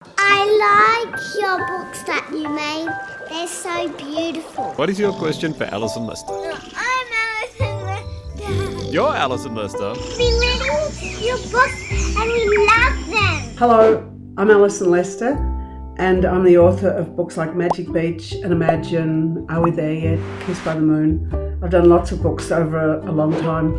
I like your books that you made. They're so beautiful. What is your question for Alison Lester? I'm Alison Lester. You're Alison Lester. We're reading your books and we love them. Hello, I'm Alison Lester and I'm the author of books like Magic Beach and Imagine, Are We There Yet, Kissed by the Moon. I've done lots of books over a long time.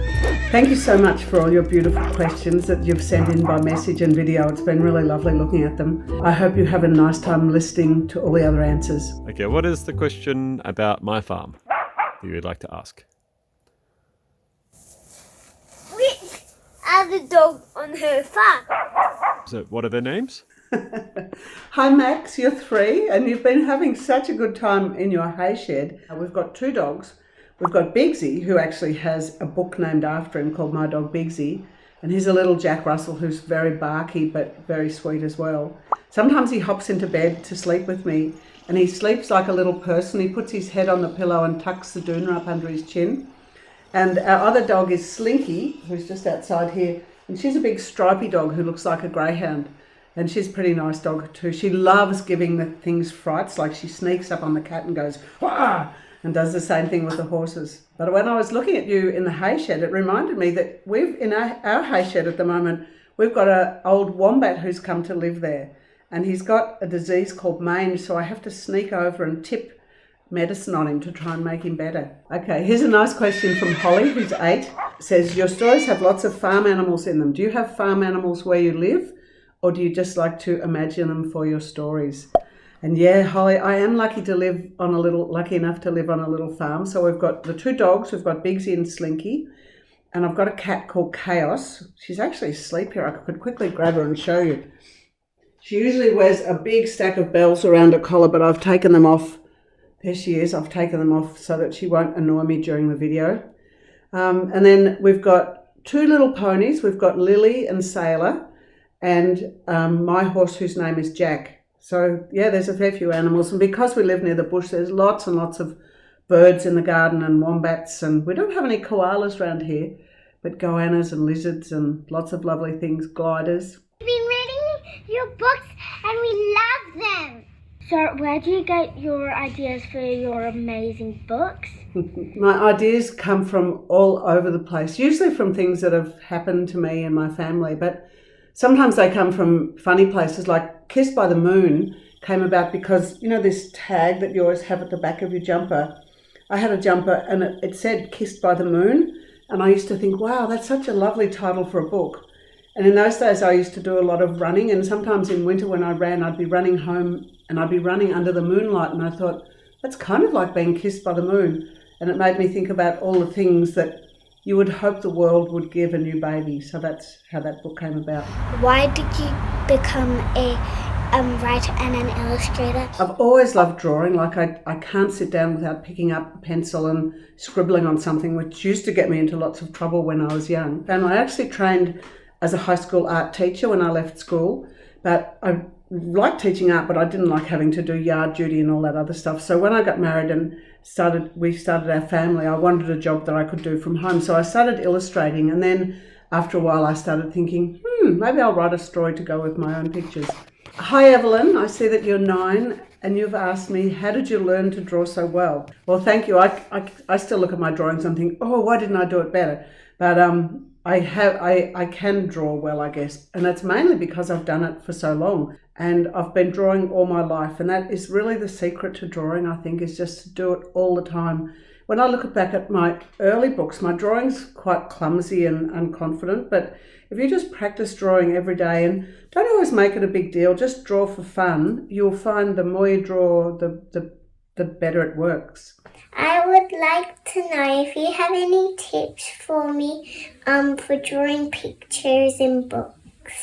Thank you so much for all your beautiful questions that you've sent in by message and video. It's been really lovely looking at them. I hope you have a nice time listening to all the other answers. Okay, what is the question about my farm that you would like to ask? Which are the dogs on her farm? So, what are their names? Hi Max, you're 3 and you've been having such a good time in your hay shed. We've got 2 dogs. We've got Bigsy, who actually has a book named after him called My Dog Bigsy, and he's a little Jack Russell who's very barky but very sweet as well. Sometimes he hops into bed to sleep with me and he sleeps like a little person. He puts his head on the pillow and tucks the doona up under his chin. And our other dog is Slinky, who's just outside here, and she's a big stripy dog who looks like a greyhound. And she's a pretty nice dog too. She loves giving the things frights, like she sneaks up on the cat and goes, "Wah!" and does the same thing with the horses. But when I was looking at you in the hay shed, it reminded me that in our hay shed at the moment, we've got an old wombat who's come to live there. And he's got a disease called mange, so I have to sneak over and tip medicine on him to try and make him better. Okay, here's a nice question from Holly, who's 8. It says, your stories have lots of farm animals in them. Do you have farm animals where you live? Or do you just like to imagine them for your stories? And yeah, Holly, I am lucky enough to live on a little farm. So we've got the 2 dogs, we've got Bigsy and Slinky, and I've got a cat called Chaos. She's actually asleep here. I could quickly grab her and show you. She usually wears a big stack of bells around her collar, but I've taken them off. There she is. I've taken them off so that she won't annoy me during the video. And then we've got 2 little ponies. We've got Lily and Sailor, and my horse whose name is Jack. So yeah, there's a fair few animals, and because we live near the bush, there's lots and lots of birds in the garden and wombats, and we don't have any koalas around here, but goannas and lizards and lots of lovely things, gliders. We've been reading your books and we love them. So where do you get your ideas for your amazing books? My ideas come from all over the place, usually from things that have happened to me and my family, but sometimes they come from funny places, like Kissed by the Moon came about because, you know, this tag that you always have at the back of your jumper. I had a jumper and it said Kissed by the Moon, and I used to think, wow, that's such a lovely title for a book. And in those days I used to do a lot of running, and sometimes in winter when I ran, I'd be running home and I'd be running under the moonlight, and I thought, that's kind of like being kissed by the moon. And it made me think about all the things that you would hope the world would give a new baby. So that's how that book came about. Why did you become a writer and an illustrator? I've always loved drawing. Like I can't sit down without picking up a pencil and scribbling on something, which used to get me into lots of trouble when I was young. And I actually trained as a high school art teacher when I left school, but I liked teaching art, but I didn't like having to do yard duty and all that other stuff. So when I got married and we started our family, I wanted a job that I could do from home. So I started illustrating, and then after a while I started thinking, maybe I'll write a story to go with my own pictures. Hi Evelyn, I see that you're 9 and you've asked me, how did you learn to draw so well? Well, thank you. I still look at my drawings and think, oh, why didn't I do it better? But I can draw well, I guess, and that's mainly because I've done it for so long, and I've been drawing all my life, and that is really the secret to drawing, I think, is just to do it all the time. When I look back at my early books, my drawing's quite clumsy and unconfident, but if you just practice drawing every day and don't always make it a big deal, just draw for fun, you'll find the more you draw, the better it works. I would like to know if you have any tips for me for drawing pictures in books.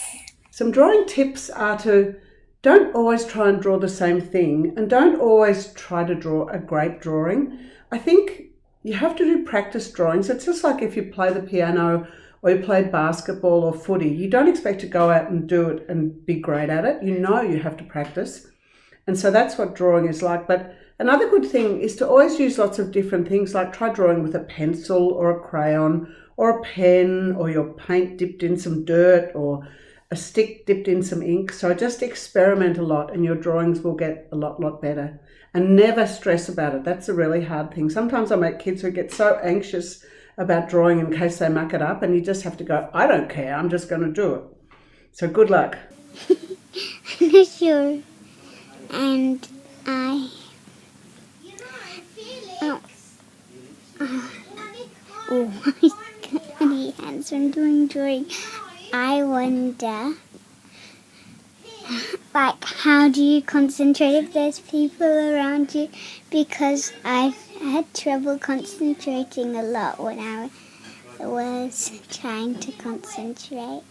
Some drawing tips are to don't always try and draw the same thing, and don't always try to draw a great drawing. I think you have to do practice drawings. It's just like if you play the piano or you played basketball or footy. You don't expect to go out and do it and be great at it. You know you have to practice. And so that's what drawing is like. But another good thing is to always use lots of different things, like try drawing with a pencil or a crayon or a pen or your paint dipped in some dirt or a stick dipped in some ink. So just experiment a lot and your drawings will get a lot better. And never stress about it. That's a really hard thing. Sometimes I make kids who get so anxious about drawing in case they muck it up, and you just have to go, I don't care, I'm just going to do it. So good luck. Sure. And my funny hands when doing drawing. I wonder, like, how do you concentrate if there's people around you? Because I've had trouble concentrating a lot when I was trying to concentrate.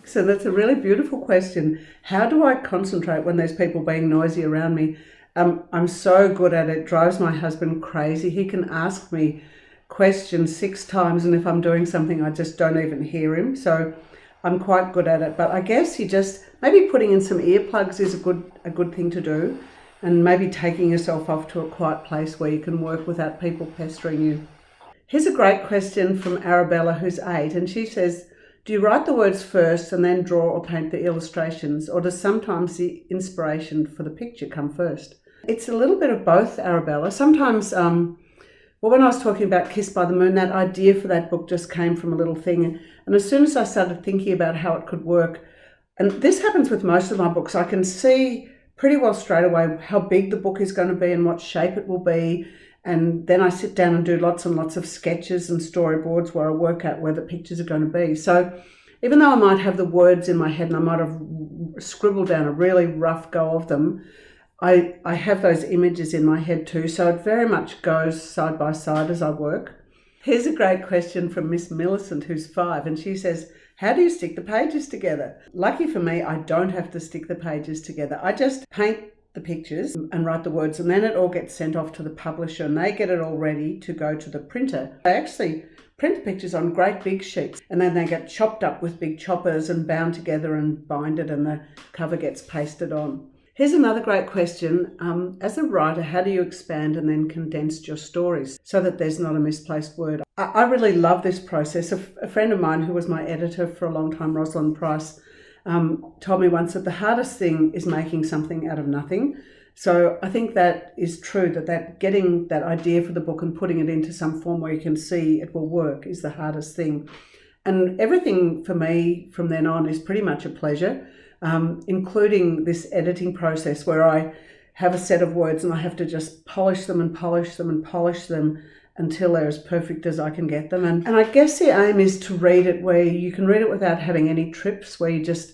So that's a really beautiful question. How do I concentrate when there's people being noisy around me? I'm so good at it. It drives my husband crazy. He can ask me questions 6 times, and if I'm doing something, I just don't even hear him. So I'm quite good at it. But I guess you just, maybe putting in some earplugs is a good thing to do, and maybe taking yourself off to a quiet place where you can work without people pestering you. Here's a great question from Arabella, who's 8, and she says, do you write the words first and then draw or paint the illustrations, or does sometimes the inspiration for the picture come first? It's a little bit of both, Arabella. Sometimes, when I was talking about Kissed by the Moon, that idea for that book just came from a little thing. And as soon as I started thinking about how it could work, and this happens with most of my books, I can see pretty well straight away how big the book is going to be and what shape it will be. And then I sit down and do lots and lots of sketches and storyboards where I work out where the pictures are going to be. So even though I might have the words in my head and I might have scribbled down a really rough go of them, I have those images in my head too. So it very much goes side by side as I work. Here's a great question from Miss Millicent, who's 5, and she says, how do you stick the pages together? Lucky for me, I don't have to stick the pages together. I just paint the pictures and write the words, and then it all gets sent off to the publisher and they get it all ready to go to the printer. They actually print the pictures on great big sheets, and then they get chopped up with big choppers and bound together and binded, and the cover gets pasted on. Here's another great question. As a writer, how do you expand and then condense your stories so that there's not a misplaced word? I really love this process. A friend of mine who was my editor for a long time, Rosalind Price, told me once that the hardest thing is making something out of nothing. So I think that is true, that getting that idea for the book and putting it into some form where you can see it will work is the hardest thing. And everything for me from then on is pretty much a pleasure. Including this editing process where I have a set of words and I have to just polish them and polish them and polish them until they're as perfect as I can get them. And I guess the aim is to read it where you can read it without having any trips, where you're just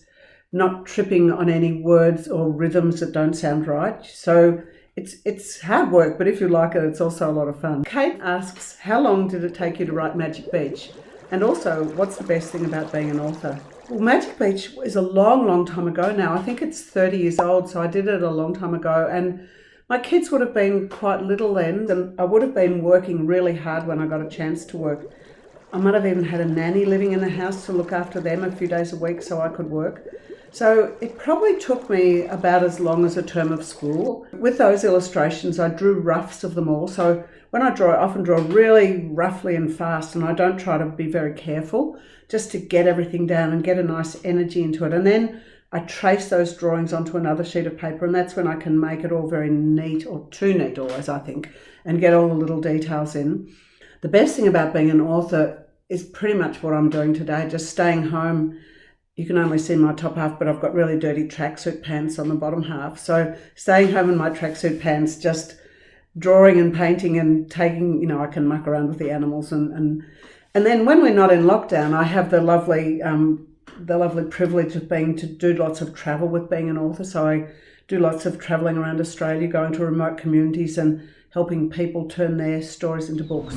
not tripping on any words or rhythms that don't sound right. So it's hard work, but if you like it, it's also a lot of fun. Kate asks, how long did it take you to write Magic Beach? And also, what's the best thing about being an author? Well, Magic Beach is a long time ago now. I think it's 30 years old, so I did it a long time ago. And my kids would have been quite little then, and I would have been working really hard when I got a chance to work. I might have even had a nanny living in the house to look after them a few days a week so I could work. So it probably took me about as long as a term of school. With those illustrations, I drew roughs of them all. So when I draw, I often draw really roughly and fast, and I don't try to be very careful, just to get everything down and get a nice energy into it. And then I trace those drawings onto another sheet of paper, and that's when I can make it all very neat, or too neat always, I think, and get all the little details in. The best thing about being an author is pretty much what I'm doing today, just staying home. You can only see my top half, but I've got really dirty tracksuit pants on the bottom half. So staying home in my tracksuit pants, just drawing and painting and taking, I can muck around with the animals. And then when we're not in lockdown, I have the lovely privilege of being to do lots of travel with being an author. So I do lots of travelling around Australia, going to remote communities and helping people turn their stories into books.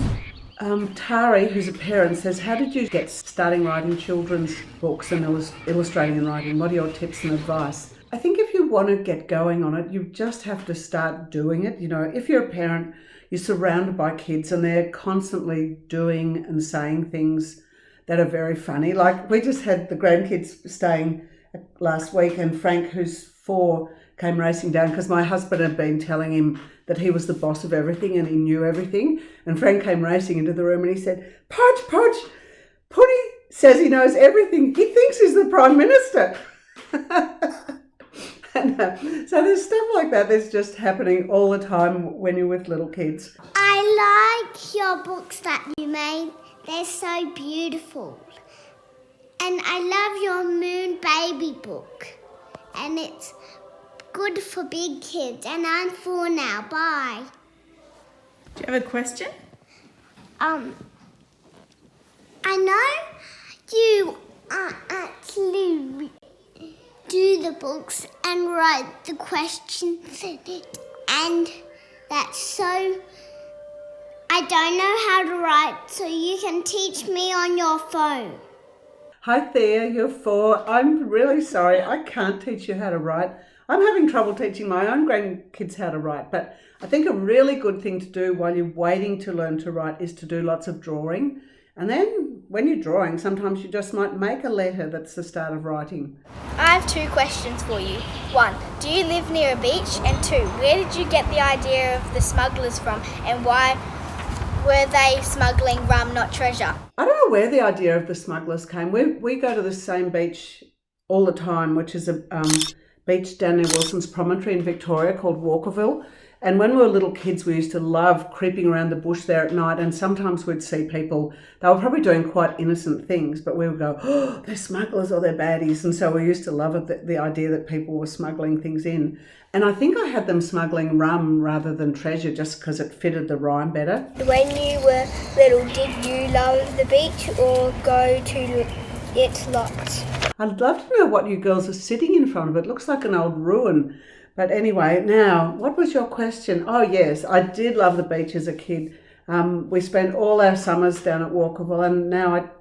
Tari, who's a parent, says, how did you get starting writing children's books and illustrating and writing? What are your tips and advice? I think if you want to get going on it, you just have to start doing it. If you're a parent, you're surrounded by kids and they're constantly doing and saying things that are very funny. Like, we just had the grandkids staying last week, and Frank, who's 4, came racing down because my husband had been telling him that he was the boss of everything and he knew everything. And Frank came racing into the room and he said, Podge, Putty says he knows everything. He thinks he's the Prime Minister. So there's stuff like that that's just happening all the time when you're with little kids. I like your books that you made. They're so beautiful. And I love your Moon Baby book. And it's good for big kids. And I'm 4 now. Bye. Do you have a question? I know you actually do the books and write the questions in it, and that's so I don't know how to write, so you can teach me on your phone. Hi Thea, you're 4. I'm really sorry, I can't teach you how to write. I'm having trouble teaching my own grandkids how to write, but I think a really good thing to do while you're waiting to learn to write is to do lots of drawing. And then when you're drawing, sometimes you just might make a letter that's the start of writing. I have 2 questions for you. 1, do you live near a beach? And 2, where did you get the idea of the smugglers from, and why were they smuggling rum, not treasure? I don't know where the idea of the smugglers came. We go to the same beach all the time, which is a beach down near Wilson's Promontory in Victoria called Walkerville. And when we were little kids, we used to love creeping around the bush there at night, and sometimes we'd see people, they were probably doing quite innocent things, but we would go, oh, they're smugglers or they're baddies. And so we used to love it, the idea that people were smuggling things in. And I think I had them smuggling rum rather than treasure just because it fitted the rhyme better. When you were little, did you love the beach or go to it lots? I'd love to know what you girls are sitting in front of. It looks like an old ruin. But anyway, now, what was your question? Oh, yes, I did love the beach as a kid. We spent all our summers down at Walkerville, and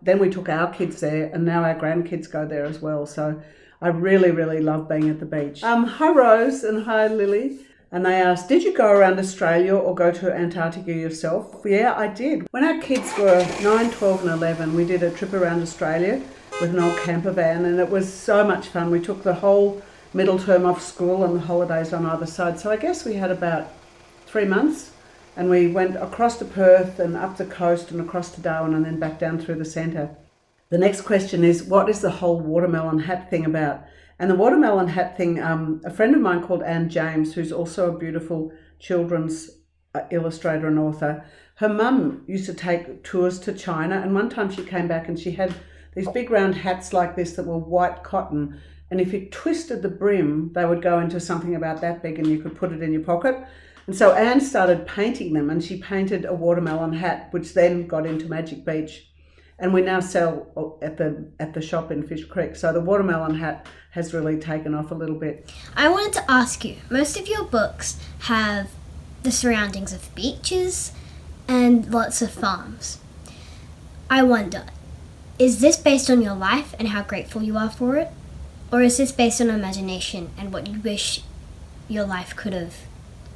then we took our kids there, and now our grandkids go there as well. So I really, really love being at the beach. Hi, Rose, and hi, Lily. And they asked, did you go around Australia or go to Antarctica yourself? Yeah, I did. When our kids were 9, 12 and 11, we did a trip around Australia with an old camper van, and it was so much fun. We took the whole middle term off school and the holidays on either side. So I guess we had about 3 months, and we went across to Perth and up the coast and across to Darwin and then back down through the centre. The next question is, what is the whole watermelon hat thing about? And the watermelon hat thing, a friend of mine called Anne James, who's also a beautiful children's illustrator and author, her mum used to take tours to China, and one time she came back and she had these big round hats like this that were white cotton. And if you twisted the brim, they would go into something about that big and you could put it in your pocket. And so Anne started painting them, and she painted a watermelon hat, which then got into Magic Beach. And we now sell at the shop in Fish Creek. So the watermelon hat has really taken off a little bit. I wanted to ask you, most of your books have the surroundings of beaches and lots of farms. I wonder, is this based on your life and how grateful you are for it? Or is this based on imagination and what you wish your life could have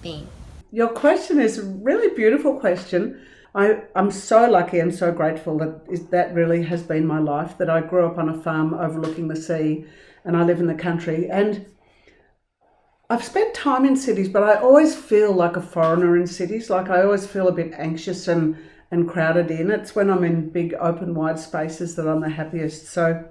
been? Your question is a really beautiful question. I'm so lucky and so grateful that really has been my life, that I grew up on a farm overlooking the sea and I live in the country. And I've spent time in cities, but I always feel like a foreigner in cities. Like I always feel a bit anxious and crowded in. It's when I'm in big open wide spaces that I'm the happiest. So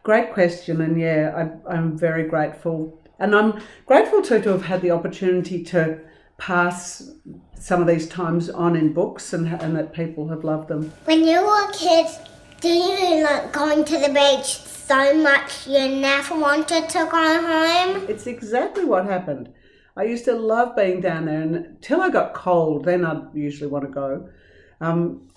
great question, and yeah, I'm very grateful. And I'm grateful too to have had the opportunity to pass some of these times on in books and that people have loved them. When you were kids, did you like going to the beach so much you never wanted to go home? It's exactly what happened. I used to love being down there, and until I got cold, then I'd usually want to go.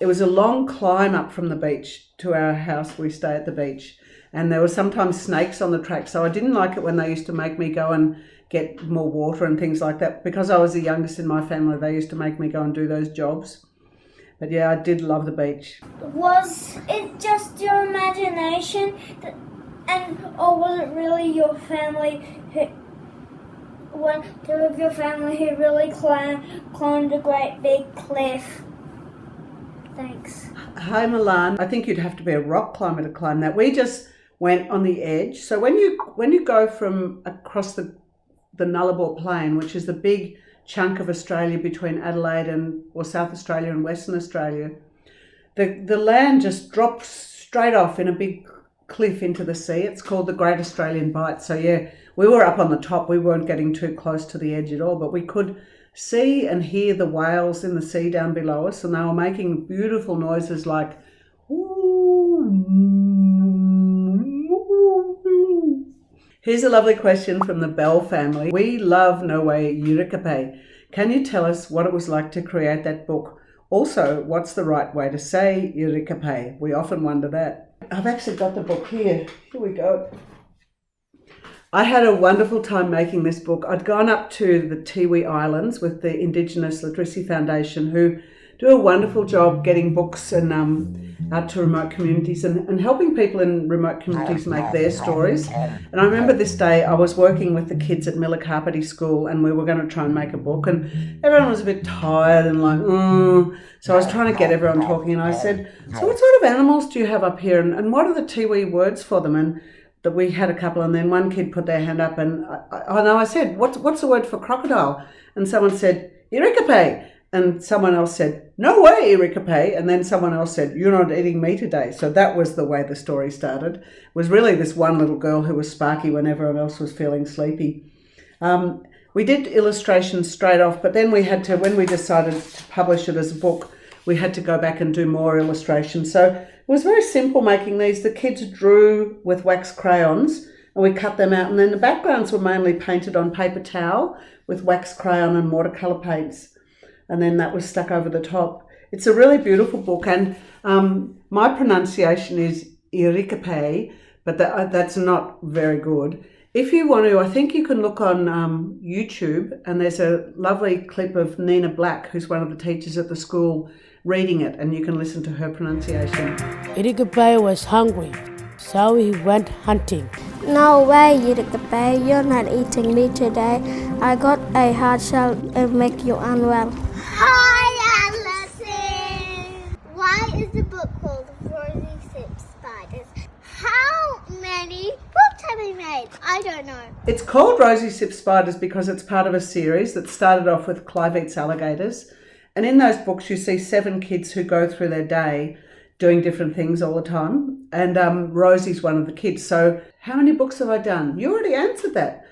It was a long climb up from the beach to our house. We stay at the beach. And there were sometimes snakes on the track, so I didn't like it when they used to make me go and get more water and things like that. Because I was the youngest in my family, they used to make me go and do those jobs. But yeah, I did love the beach. Was it just your imagination, or was it really your family two of your family who really climbed a great big cliff? Thanks. Hi Milan. I think you'd have to be a rock climber to climb that. We just went on the edge. So when you go from across the Nullarbor Plain, which is the big chunk of Australia between Adelaide or South Australia and Western Australia, the land just drops straight off in a big cliff into the sea. It's called the Great Australian Bight. So yeah, we were up on the top. We weren't getting too close to the edge at all, but we could see and hear the whales in the sea down below us, and they were making beautiful noises like ooh. Here's a lovely question from the Bell family. We love No Way Eureka. Can you tell us what it was like to create that book? Also, what's the right way to say Eureka? We often wonder that. I've actually got the book here. Here we go. I had a wonderful time making this book. I'd gone up to the Tiwi Islands with the Indigenous Literacy Foundation, who do a wonderful job getting books and out to remote communities and helping people in remote communities make their stories. And I remember this day I was working with the kids at Milakarpiti School, and we were going to try and make a book, and everyone was a bit tired and like, So I was trying to get everyone talking, and I said, so what sort of animals do you have up here, and what are the Tiwi words for them? And that we had a couple, and then one kid put their hand up, and I said, what's the word for crocodile? And someone said, Eureka. And someone else said, no way, Eureka. And then someone else said, you're not eating me today. So that was the way the story started. It was really this one little girl who was sparky when everyone else was feeling sleepy. We did illustrations straight off, but then we had to, when we decided to publish it as a book, we had to go back and do more illustrations. So it was very simple making these. The kids drew with wax crayons, and we cut them out. And then the backgrounds were mainly painted on paper towel with wax crayon and watercolour paints. And then that was stuck over the top. It's a really beautiful book, and my pronunciation is Eureka, but that's not very good. If you want to, I think you can look on YouTube, and there's a lovely clip of Nina Black, who's one of the teachers at the school, reading it, and you can listen to her pronunciation. Eureka was hungry, so he went hunting. No way, Eureka, you're not eating me today. I got a hard shell and make you unwell. Hi, Alison! Why is the book called Rosy Sips Spiders? How many books have we made? I don't know. It's called Rosy Sips Spiders because it's part of a series that started off with Clive Eats Alligators. And in those books, you see 7 kids who go through their day doing different things all the time. And Rosie's one of the kids. So how many books have I done? You already answered that.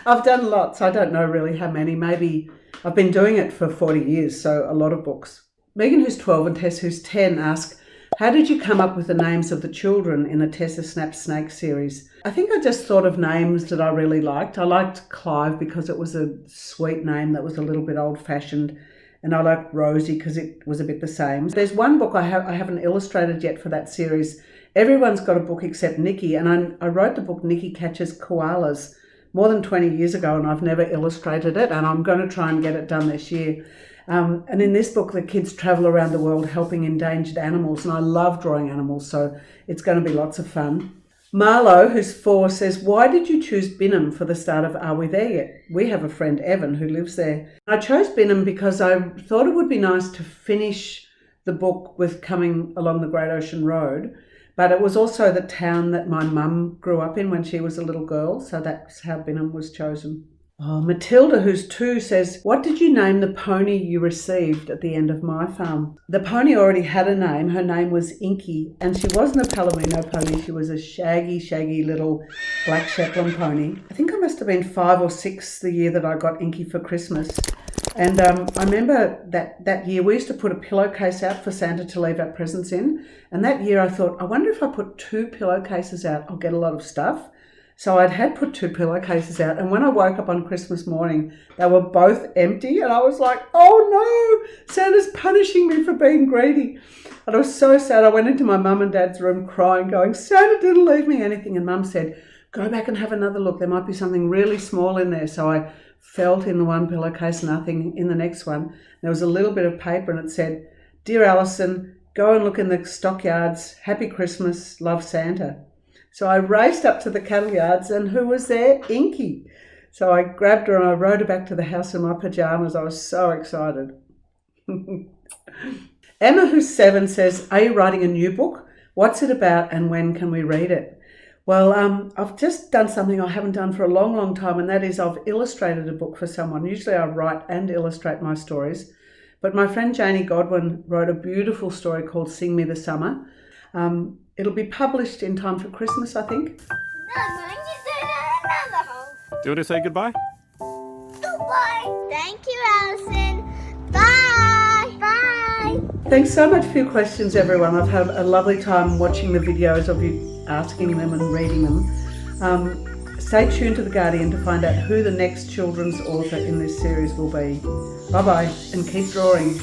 I've done lots. I don't know really how many. Maybe I've been doing it for 40 years, so a lot of books. Megan, who's 12, and Tess, who's 10, ask, how did you come up with the names of the children in the Tessa Snap Snake series? I think I just thought of names that I really liked. I liked Clive because it was a sweet name that was a little bit old-fashioned, and I liked Rosie because it was a bit the same. There's one book I haven't illustrated yet for that series. Everyone's got a book except Nikki, and I wrote the book Nikki Catches Koalas more than 20 years ago, and I've never illustrated it, and I'm going to try and get it done this year. And in this book, the kids travel around the world helping endangered animals, and I love drawing animals, so it's going to be lots of fun. Marlo, who's 4, says, why did you choose Binham for the start of Are We There Yet? We have a friend, Evan, who lives there. I chose Binham because I thought it would be nice to finish the book with coming along the Great Ocean Road, but it was also the town that my mum grew up in when she was a little girl, so that's how Binham was chosen. Oh, Matilda, who's 2, says, what did you name the pony you received at the end of my farm? The pony already had a name. Her name was Inky, and she wasn't a Palomino pony. She was a shaggy little black Shetland pony. I think I must have been 5 or 6 the year that I got Inky for Christmas. And I remember that year we used to put a pillowcase out for Santa to leave our presents in. And that year I thought, I wonder if I put 2 pillowcases out, I'll get a lot of stuff. So had put 2 pillowcases out, and when I woke up on Christmas morning, they were both empty, and I was like, oh no, Santa's punishing me for being greedy. And I was so sad. I went into my mum and dad's room crying, going, Santa didn't leave me anything. And Mum said, go back and have another look. There might be something really small in there. So I felt in the one pillowcase, nothing in the next one. There was a little bit of paper, and it said, Dear Alison, go and look in the stockyards. Happy Christmas, love Santa. So I raced up to the cattle yards, and who was there? Inky. So I grabbed her and I rode her back to the house in my pajamas. I was so excited. Emma, who's 7, says, are you writing a new book? What's it about, and when can we read it? Well, I've just done something I haven't done for a long time, and that is I've illustrated a book for someone. Usually I write and illustrate my stories. But my friend Janie Godwin wrote a beautiful story called Sing Me the Summer. It'll be published in time for Christmas, I think. Do you want to say goodbye? Goodbye. Thank you, Alison. Bye. Bye. Thanks so much for your questions, everyone. I've had a lovely time watching the videos of you asking them and reading them. Stay tuned to The Guardian to find out who the next children's author in this series will be. Bye-bye, and keep drawing.